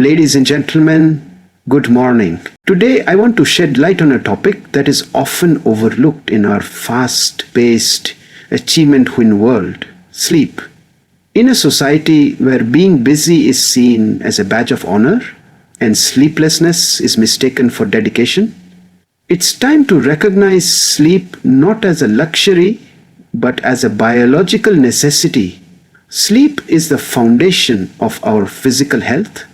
Ladies and gentlemen, good morning. Today I want to shed light on a topic that is often overlooked in our fast-paced, achievement-driven world: sleep. In a society where being busy is seen as a badge of honor and sleeplessness is mistaken for dedication, it's time to recognize sleep not as a luxury but as a biological necessity. Sleep is the foundation of our physical health,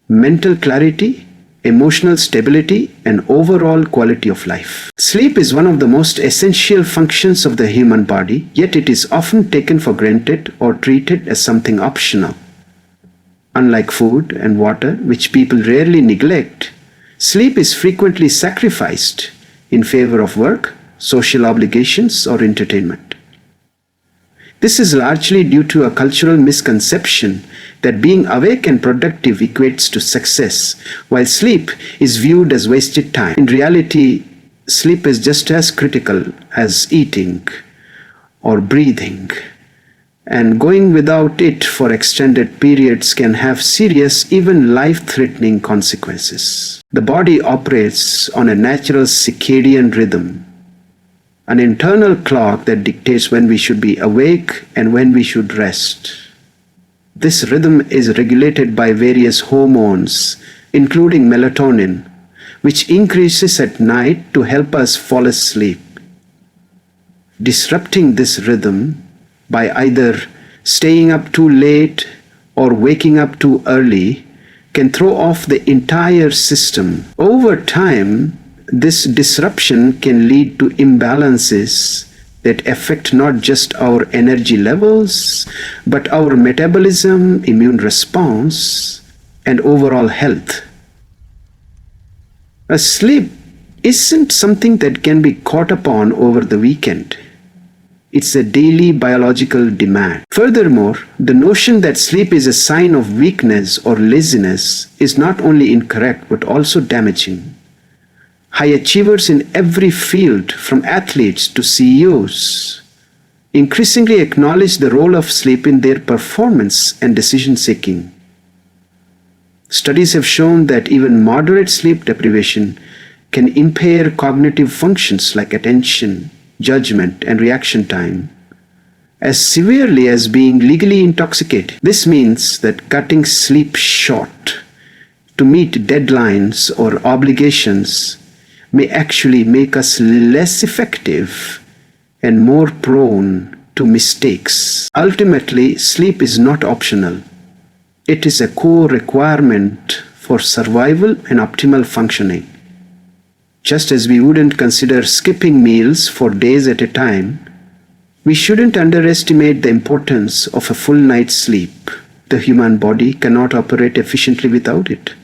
mental clarity, emotional stability, and overall quality of life. Sleep is one of the most essential functions of the human body, yet it is often taken for granted or treated as something optional. Unlike food and water, which people rarely neglect, sleep is frequently sacrificed in favor of work, social obligations, or entertainment. This is largely due to a cultural misconception that being awake and productive equates to success, while sleep is viewed as wasted time. In reality, sleep is just as critical as eating or breathing, and going without it for extended periods can have serious, even life-threatening consequences. The body operates on a natural circadian rhythm, an internal clock that dictates when we should be awake and when we should rest. This rhythm is regulated by various hormones, including melatonin, which increases at night to help us fall asleep. Disrupting this rhythm by either staying up too late or waking up too early can throw off the entire system. Over time, this disruption can lead to imbalances that affect not just our energy levels, but our metabolism, immune response, and overall health. Sleep isn't something that can be caught upon over the weekend. It's a daily biological demand. Furthermore, the notion that sleep is a sign of weakness or laziness is not only incorrect but also damaging. High achievers in every field, from athletes to CEOs, increasingly acknowledge the role of sleep in their performance and decision-making. Studies have shown that even moderate sleep deprivation can impair cognitive functions like attention, judgment, and reaction time as severely as being legally intoxicating. This means that cutting sleep short to meet deadlines or obligations may actually make us less effective and more prone to mistakes. Ultimately, sleep is not optional. It is a core requirement for survival and optimal functioning. Just as we wouldn't consider skipping meals for days at a time, we shouldn't underestimate the importance of a full night's sleep. The human body cannot operate efficiently without it.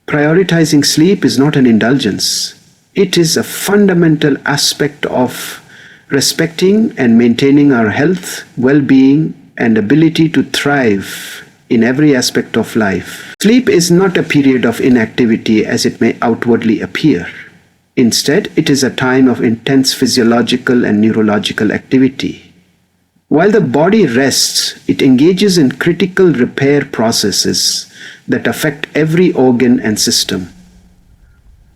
Prioritizing sleep is not an indulgence. It is a fundamental aspect of respecting and maintaining our health, well-being, and ability to thrive in every aspect of life. Sleep is not a period of inactivity as it may outwardly appear. Instead, it is a time of intense physiological and neurological activity. While the body rests, it engages in critical repair processes that affect every organ and system.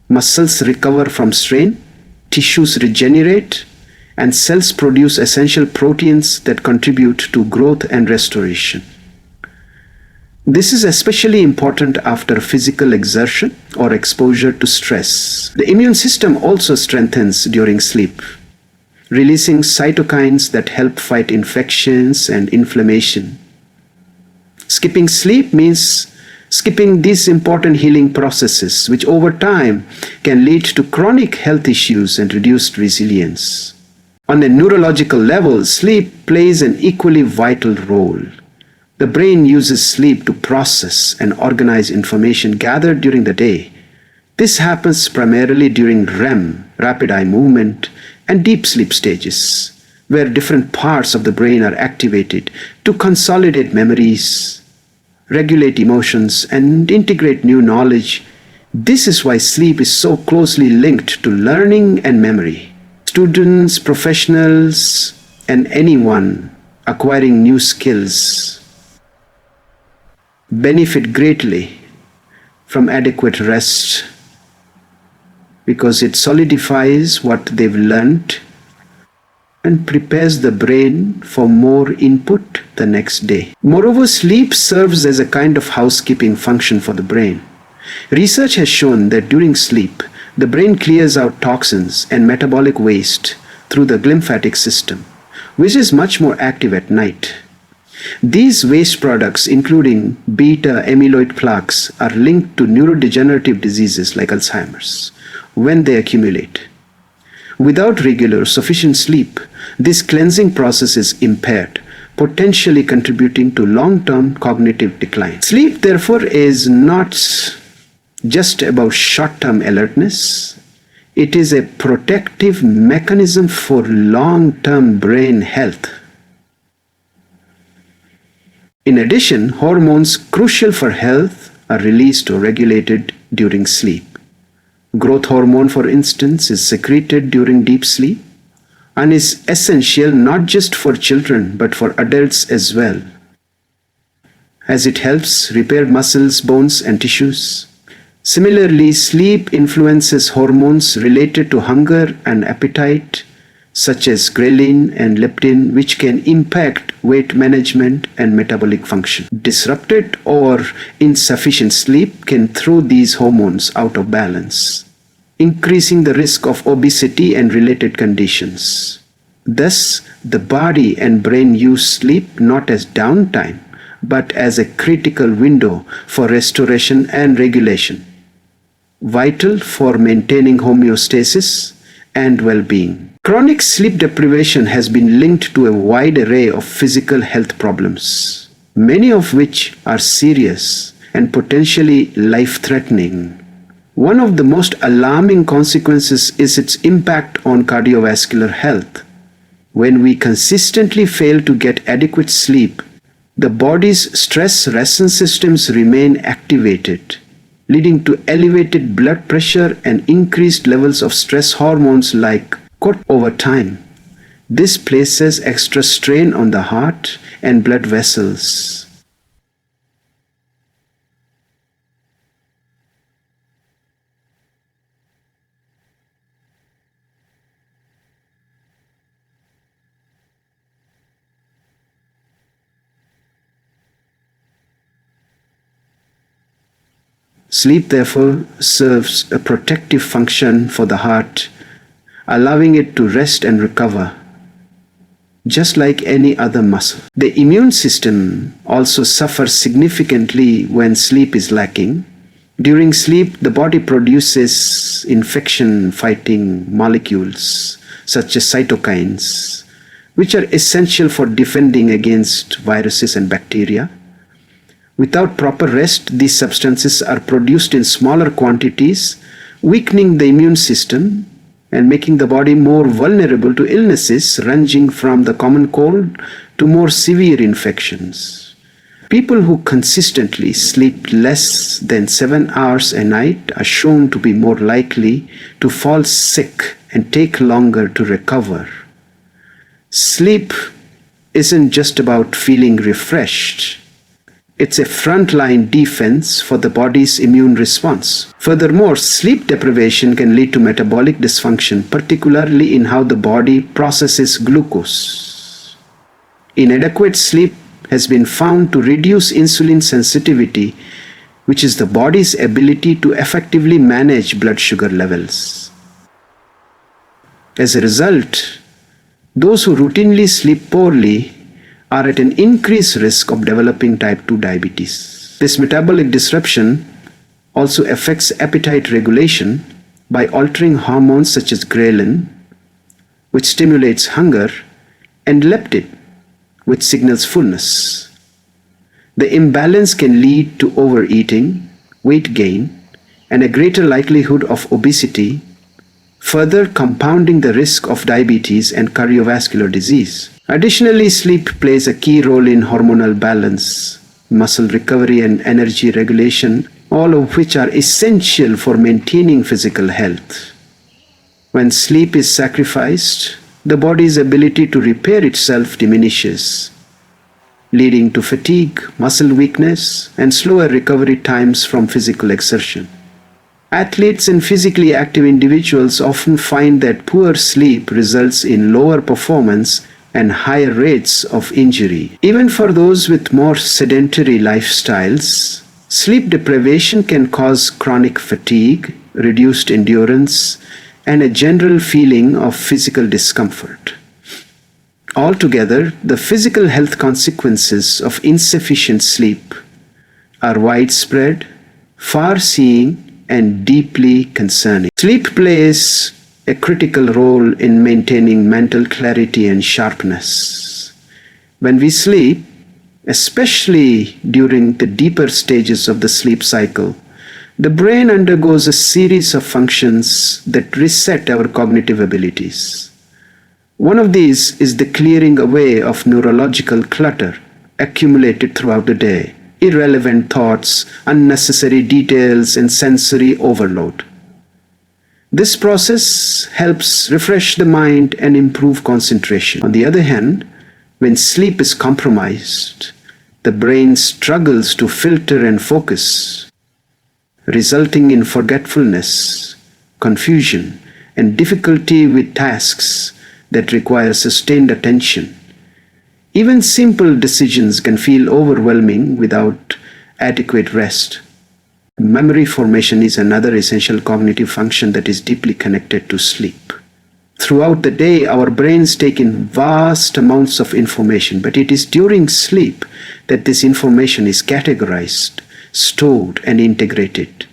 Muscles recover from strain, tissues regenerate, and cells produce essential proteins that contribute to growth and restoration. This is especially important after physical exertion or exposure to stress. The immune system also strengthens during sleep, releasing cytokines that help fight infections and inflammation. Skipping sleep means skipping these important healing processes, which over time can lead to chronic health issues and reduced resilience. On a neurological level, sleep plays an equally vital role. The brain uses sleep to process and organize information gathered during the day. This happens primarily during REM, rapid eye movement, and deep sleep stages, where different parts of the brain are activated to consolidate memories, regulate emotions, and integrate new knowledge. This is why sleep is so closely linked to learning and memory. Students, professionals, and anyone acquiring new skills benefit greatly from adequate rest because it solidifies what they've learned and prepares the brain for more input the next day. Moreover, sleep serves as a kind of housekeeping function for the brain. Research has shown that during sleep, the brain clears out toxins and metabolic waste through the glymphatic system, which is much more active at night. These waste products, including beta amyloid plaques, are linked to neurodegenerative diseases like Alzheimer's when they accumulate. Without regular, sufficient sleep, this cleansing process is impaired, potentially contributing to long-term cognitive decline. Sleep, therefore, is not just about short-term alertness. It is a protective mechanism for long-term brain health. In addition, hormones crucial for health are released or regulated during sleep. Growth hormone, for instance, is secreted during deep sleep and is essential not just for children but for adults as well, as it helps repair muscles, bones, and tissues. Similarly, sleep influences hormones related to hunger and appetite, such as ghrelin and leptin, which can impact weight management and metabolic function. Disrupted or insufficient sleep can throw these hormones out of balance, increasing the risk of obesity and related conditions. Thus, the body and brain use sleep not as downtime, but as a critical window for restoration and regulation, vital for maintaining homeostasis and well-being. Chronic sleep deprivation has been linked to a wide array of physical health problems, many of which are serious and potentially life-threatening. One of the most alarming consequences is its impact on cardiovascular health. When we consistently fail to get adequate sleep, the body's stress response systems remain activated, leading to elevated blood pressure and increased levels of stress hormones like cortisol. Over time, this places extra strain on the heart and blood vessels. Sleep, therefore, serves a protective function for the heart, allowing it to rest and recover, just like any other muscle. The immune system also suffers significantly when sleep is lacking. During sleep, the body produces infection-fighting molecules, such as cytokines, which are essential for defending against viruses and bacteria. Without proper rest, these substances are produced in smaller quantities, weakening the immune system and making the body more vulnerable to illnesses ranging from the common cold to more severe infections. People who consistently sleep less than 7 hours a night are shown to be more likely to fall sick and take longer to recover. Sleep isn't just about feeling refreshed. It's a frontline defense for the body's immune response. Furthermore, sleep deprivation can lead to metabolic dysfunction, particularly in how the body processes glucose. Inadequate sleep has been found to reduce insulin sensitivity, which is the body's ability to effectively manage blood sugar levels. As a result, those who routinely sleep poorly are at an increased risk of developing type 2 diabetes. This metabolic disruption also affects appetite regulation by altering hormones such as ghrelin, which stimulates hunger, and leptin, which signals fullness. The imbalance can lead to overeating, weight gain, and a greater likelihood of obesity, further compounding the risk of diabetes and cardiovascular disease. Additionally, sleep plays a key role in hormonal balance, muscle recovery, and energy regulation, all of which are essential for maintaining physical health. When sleep is sacrificed, the body's ability to repair itself diminishes, leading to fatigue, muscle weakness, and slower recovery times from physical exertion. Athletes and physically active individuals often find that poor sleep results in lower performance and higher rates of injury. Even for those with more sedentary lifestyles, sleep deprivation can cause chronic fatigue, reduced endurance, and a general feeling of physical discomfort. Altogether, the physical health consequences of insufficient sleep are widespread, far-seeing, and deeply concerning. Sleep plays a critical role in maintaining mental clarity and sharpness. When we sleep, especially during the deeper stages of the sleep cycle, the brain undergoes a series of functions that reset our cognitive abilities. One of these is the clearing away of neurological clutter accumulated throughout the day, irrelevant thoughts, unnecessary details, and sensory overload. This process helps refresh the mind and improve concentration. On the other hand, when sleep is compromised, the brain struggles to filter and focus, resulting in forgetfulness, confusion, and difficulty with tasks that require sustained attention. Even simple decisions can feel overwhelming without adequate rest. Memory formation is another essential cognitive function that is deeply connected to sleep. Throughout the day, our brains take in vast amounts of information, but it is during sleep that this information is categorized, stored, and integrated.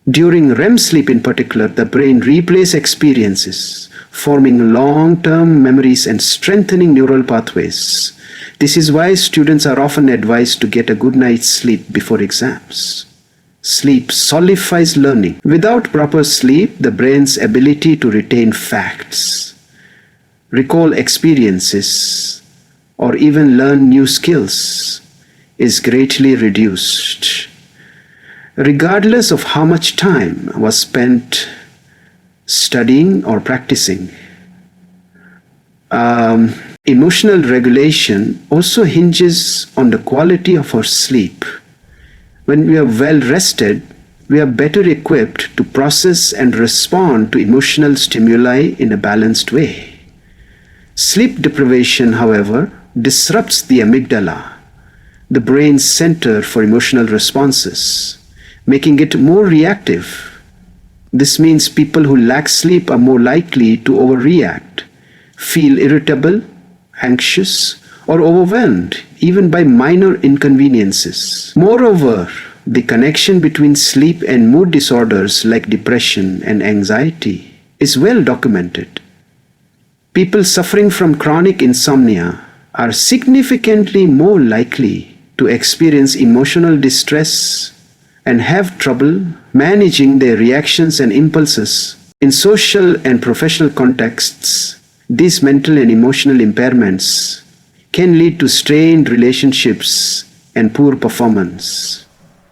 During REM sleep in particular, the brain replays experiences, forming long-term memories and strengthening neural pathways. This is why students are often advised to get a good night's sleep before exams. Sleep solidifies learning. Without proper sleep, the brain's ability to retain facts, recall experiences, or even learn new skills is greatly reduced. Regardless of how much time was spent studying or practicing, emotional regulation also hinges on the quality of our sleep. When we are well rested, we are better equipped to process and respond to emotional stimuli in a balanced way. Sleep deprivation, however, disrupts the amygdala, the brain's center for emotional responses, making it more reactive. This means people who lack sleep are more likely to overreact, feel irritable, anxious, or overwhelmed, even by minor inconveniences. Moreover, the connection between sleep and mood disorders like depression and anxiety is well documented. People suffering from chronic insomnia are significantly more likely to experience emotional distress and have trouble managing their reactions and impulses. In social and professional contexts, these mental and emotional impairments can lead to strained relationships and poor performance.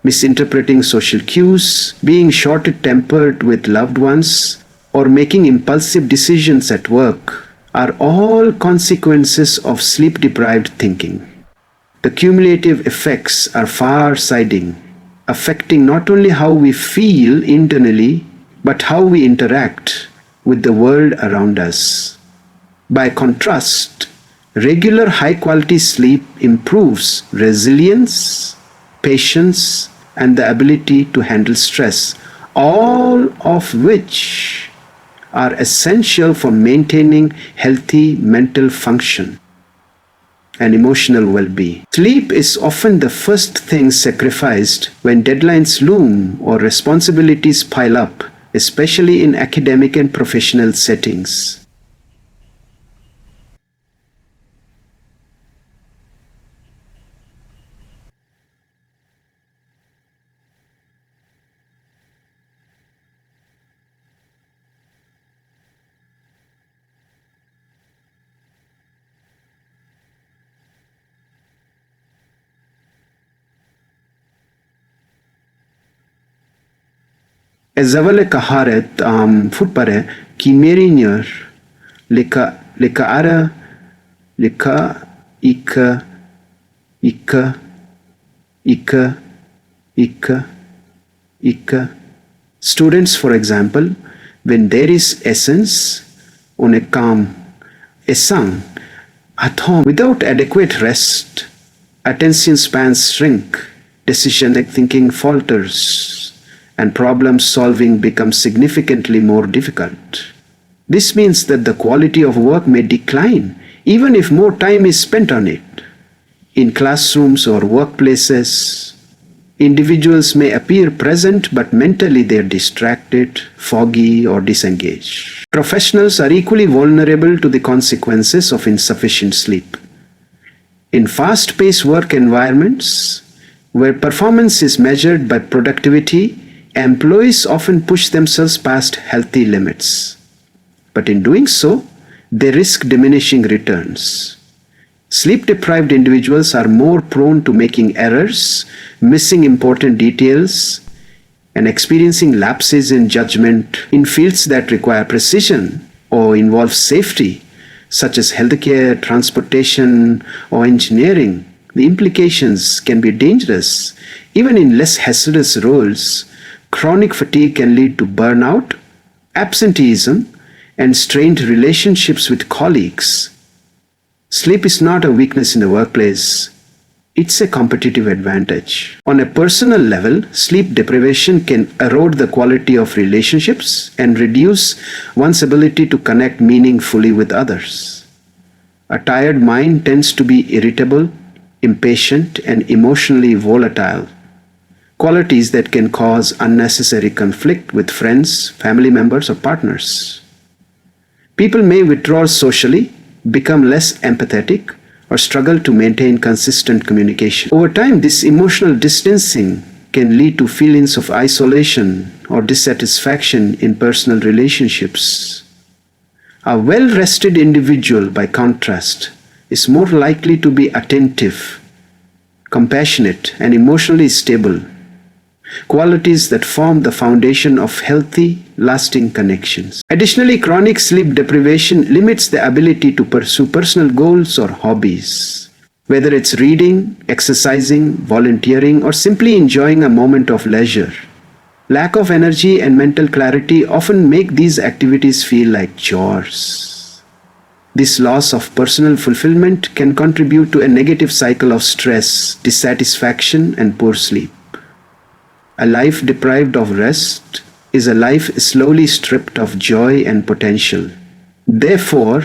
Misinterpreting social cues, being short-tempered with loved ones, or making impulsive decisions at work are all consequences of sleep-deprived thinking. The cumulative effects are far-sighting, affecting not only how we feel internally, but how we interact with the world around us. By contrast, regular high-quality sleep improves resilience, patience, and the ability to handle stress, all of which are essential for maintaining healthy mental function and emotional well-being. Sleep is often the first thing sacrificed when deadlines loom or responsibilities pile up, especially in academic and professional settings. Ezavale kaharet futpare ki merinyer leka ara leka ika Ika, Ika, Ika, Ika. Students, for example, when there is essence, on a calm, a sang, at home, without adequate rest, attention spans shrink, decision thinking falters, and problem solving becomes significantly more difficult. This means that the quality of work may decline even if more time is spent on it. In classrooms or workplaces, individuals may appear present but mentally they are distracted, foggy, or disengaged. Professionals are equally vulnerable to the consequences of insufficient sleep. In fast-paced work environments, where performance is measured by productivity, employees often push themselves past healthy limits. But in doing so, they risk diminishing returns. Sleep-deprived individuals are more prone to making errors, missing important details, and experiencing lapses in judgment in fields that require precision or involve safety, such as healthcare, transportation, or engineering. The implications can be dangerous. Even in less hazardous roles, chronic fatigue can lead to burnout, absenteeism, and strained relationships with colleagues. Sleep is not a weakness in the workplace. It's a competitive advantage. On a personal level, sleep deprivation can erode the quality of relationships and reduce one's ability to connect meaningfully with others. A tired mind tends to be irritable, impatient, and emotionally volatile, qualities that can cause unnecessary conflict with friends, family members, or partners. People may withdraw socially, become less empathetic, or struggle to maintain consistent communication. Over time, this emotional distancing can lead to feelings of isolation or dissatisfaction in personal relationships. A well-rested individual, by contrast, is more likely to be attentive, compassionate, and emotionally stable, qualities that form the foundation of healthy, lasting connections. Additionally, chronic sleep deprivation limits the ability to pursue personal goals or hobbies. Whether it's reading, exercising, volunteering, or simply enjoying a moment of leisure, lack of energy and mental clarity often make these activities feel like chores. This loss of personal fulfillment can contribute to a negative cycle of stress, dissatisfaction, and poor sleep. A life deprived of rest is a life slowly stripped of joy and potential. Therefore,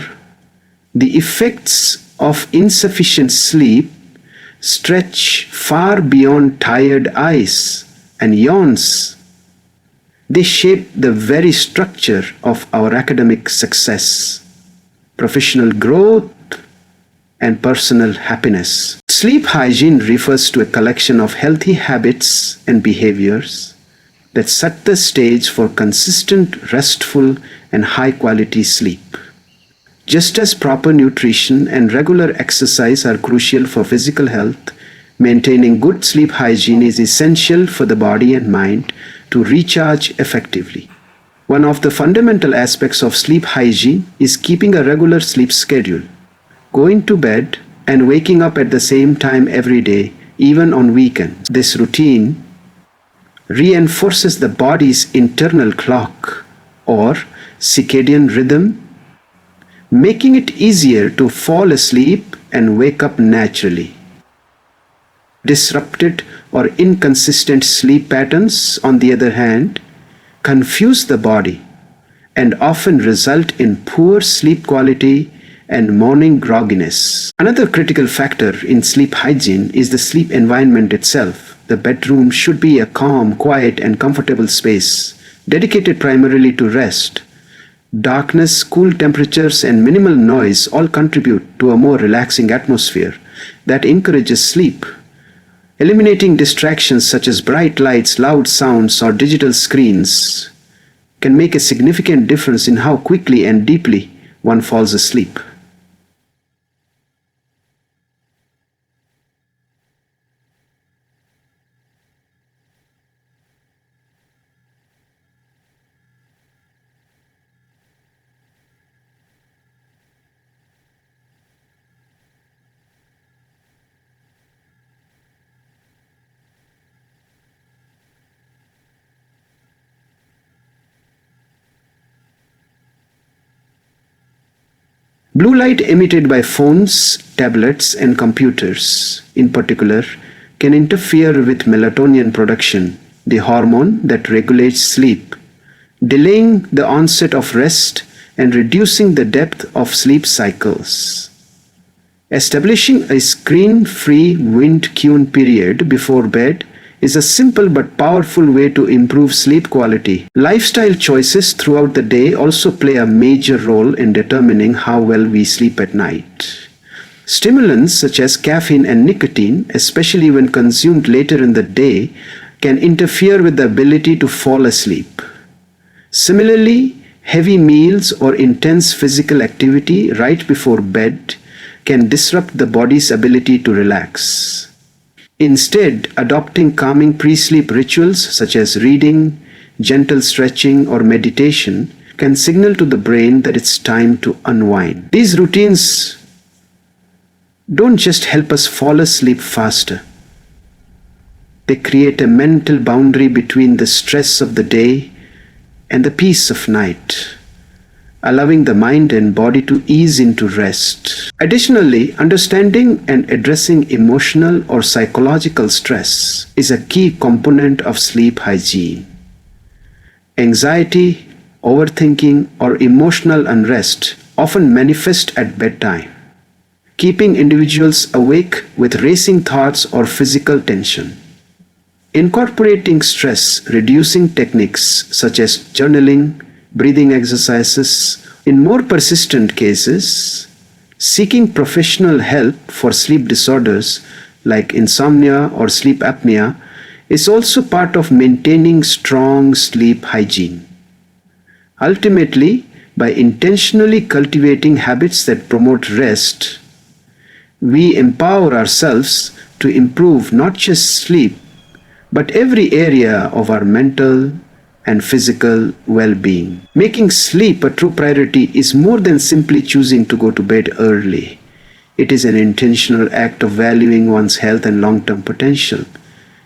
the effects of insufficient sleep stretch far beyond tired eyes and yawns. They shape the very structure of our academic success, professional growth, and personal happiness. Sleep hygiene refers to a collection of healthy habits and behaviors that set the stage for consistent, restful, and high-quality sleep. Just as proper nutrition and regular exercise are crucial for physical health, maintaining good sleep hygiene is essential for the body and mind to recharge effectively. One of the fundamental aspects of sleep hygiene is keeping a regular sleep schedule. Going to bed and waking up at the same time every day, even on weekends. This routine reinforces the body's internal clock or circadian rhythm, making it easier to fall asleep and wake up naturally. Disrupted or inconsistent sleep patterns, on the other hand, confuse the body and often result in poor sleep quality and morning grogginess. Another critical factor in sleep hygiene is the sleep environment itself. The bedroom should be a calm, quiet, and comfortable space, dedicated primarily to rest. Darkness, cool temperatures, and minimal noise all contribute to a more relaxing atmosphere that encourages sleep. Eliminating distractions such as bright lights, loud sounds, or digital screens can make a significant difference in how quickly and deeply one falls asleep. Blue light emitted by phones, tablets, and computers, in particular, can interfere with melatonin production, the hormone that regulates sleep, delaying the onset of rest and reducing the depth of sleep cycles. Establishing a screen-free wind-tune period before bed is a simple but powerful way to improve sleep quality. Lifestyle choices throughout the day also play a major role in determining how well we sleep at night. Stimulants such as caffeine and nicotine, especially when consumed later in the day, can interfere with the ability to fall asleep. Similarly, heavy meals or intense physical activity right before bed can disrupt the body's ability to relax. Instead, adopting calming pre-sleep rituals such as reading, gentle stretching, or meditation can signal to the brain that it's time to unwind. These routines don't just help us fall asleep faster. They create a mental boundary between the stress of the day and the peace of night, allowing the mind and body to ease into rest. Additionally, understanding and addressing emotional or psychological stress is a key component of sleep hygiene. Anxiety, overthinking, or emotional unrest often manifest at bedtime, keeping individuals awake with racing thoughts or physical tension. Incorporating stress-reducing techniques such as journaling, breathing exercises, in more persistent cases, seeking professional help for sleep disorders like insomnia or sleep apnea is also part of maintaining strong sleep hygiene. Ultimately, by intentionally cultivating habits that promote rest, we empower ourselves to improve not just sleep, but every area of our mental and physical well-being. Making sleep a true priority is more than simply choosing to go to bed early. It is an intentional act of valuing one's health and long-term potential.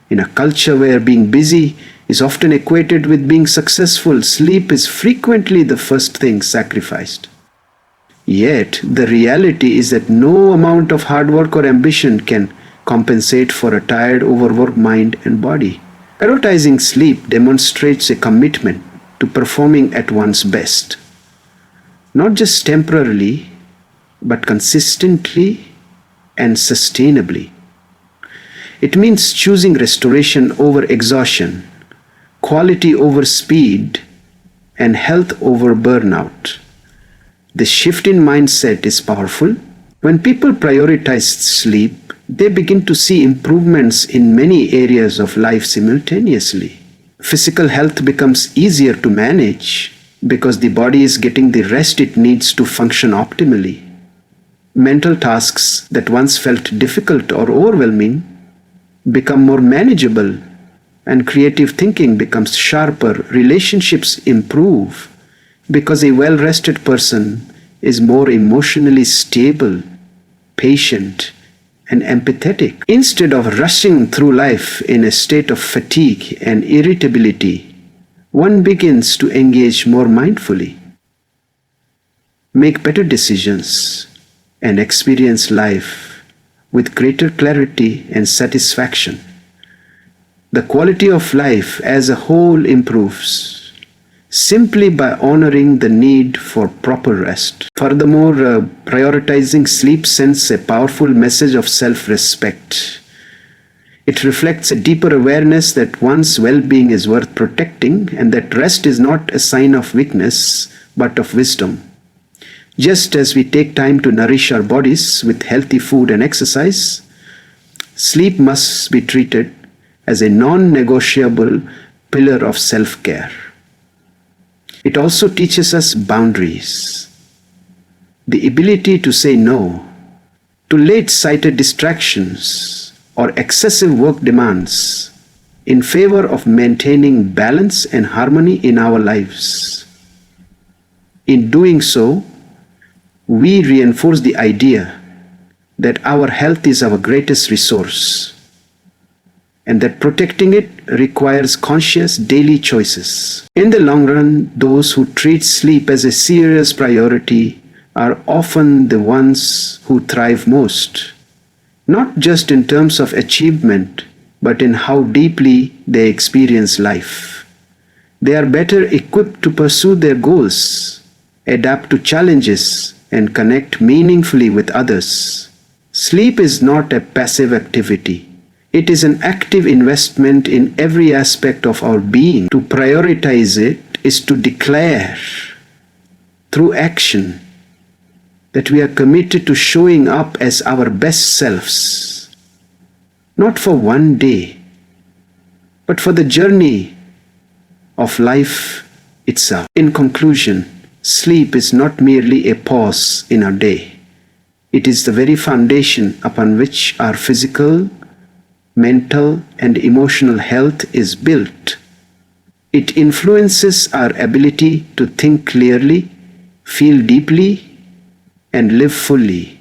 In a culture where being busy is often equated with being successful, sleep is frequently the first thing sacrificed. Yet, the reality is that no amount of hard work or ambition can compensate for a tired, overworked mind and body. Prioritizing sleep demonstrates a commitment to performing at one's best, not just temporarily, but consistently and sustainably. It means choosing restoration over exhaustion, quality over speed, and health over burnout. This shift in mindset is powerful. When people prioritize sleep, they begin to see improvements in many areas of life simultaneously. Physical health becomes easier to manage because the body is getting the rest it needs to function optimally. Mental tasks that once felt difficult or overwhelming become more manageable, and creative thinking becomes sharper. Relationships improve because a well-rested person is more emotionally stable, patient, and empathetic. Instead of rushing through life in a state of fatigue and irritability, one begins to engage more mindfully, make better decisions, and experience life with greater clarity and satisfaction. The quality of life as a whole improves simply by honoring the need for proper rest. Furthermore, prioritizing sleep sends a powerful message of self-respect. It reflects a deeper awareness that one's well-being is worth protecting and that rest is not a sign of weakness but of wisdom. Just as we take time to nourish our bodies with healthy food and exercise, sleep must be treated as a non-negotiable pillar of self-care. It also teaches us boundaries, the ability to say no to late-sighted distractions or excessive work demands in favor of maintaining balance and harmony in our lives. In doing so, we reinforce the idea that our health is our greatest resource and that protecting it requires conscious daily choices. In the long run, those who treat sleep as a serious priority are often the ones who thrive most, not just in terms of achievement, but in how deeply they experience life. They are better equipped to pursue their goals, adapt to challenges, and connect meaningfully with others. Sleep is not a passive activity. It is an active investment in every aspect of our being. To prioritize it is to declare through action that we are committed to showing up as our best selves, not for one day, but for the journey of life itself. In conclusion, sleep is not merely a pause in our day. It is the very foundation upon which our physical, mental, and emotional health is built. It influences our ability to think clearly, feel deeply, and live fully.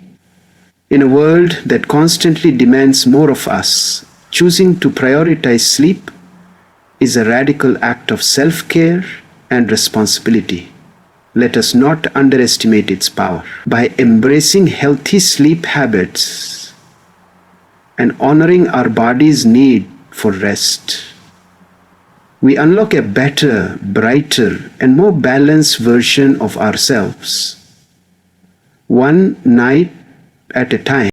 In a world that constantly demands more of us, choosing to prioritize sleep is a radical act of self-care and responsibility. Let us not underestimate its power. By embracing healthy sleep habits and honoring our body's need for rest, we unlock a better, brighter, and more balanced version of ourselves, one night at a time.